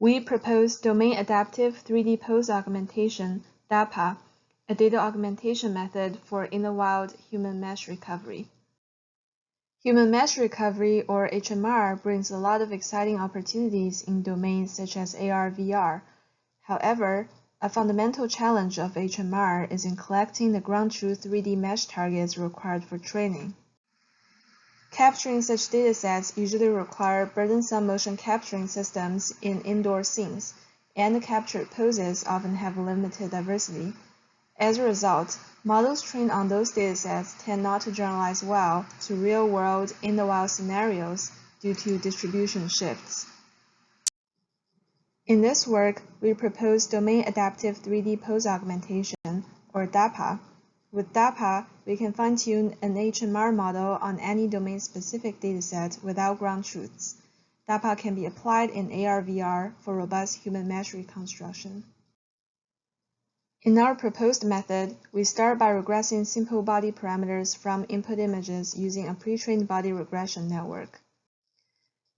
We propose domain-adaptive 3D pose augmentation, DAPA, a data augmentation method for in-the-wild human mesh recovery. Human mesh recovery, or HMR, brings a lot of exciting opportunities in domains such as AR/VR. However, a fundamental challenge of HMR is in collecting the ground truth 3D mesh targets required for training. Capturing such datasets usually require burdensome motion capturing systems in indoor scenes, and the captured poses often have limited diversity. As a result, models trained on those datasets tend not to generalize well to real-world, in-the-wild scenarios due to distribution shifts. In this work, we propose domain-adaptive 3D pose augmentation, or DAPA. With DAPA, we can fine-tune an HMR model on any domain-specific dataset without ground truths. DAPA can be applied in AR/VR for robust human mesh reconstruction. In our proposed method, we start by regressing simple body parameters from input images using a pre-trained body regression network.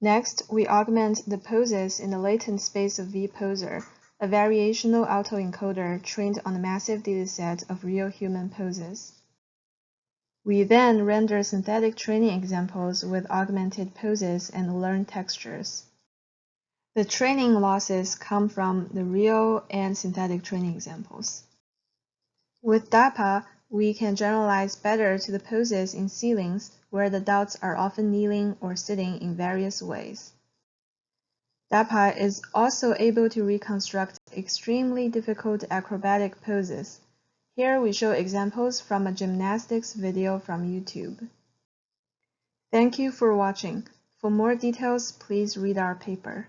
Next, we augment the poses in the latent space of vPoser, a variational autoencoder trained on a massive dataset of real human poses. We then render synthetic training examples with augmented poses and learn textures. The training losses come from the real and synthetic training examples. With DAPA, we can generalize better to the poses in ceilings where the dots are often kneeling or sitting in various ways. DAPA is also able to reconstruct extremely difficult acrobatic poses. Here we show examples from a gymnastics video from YouTube. Thank you for watching. For more details, please read our paper.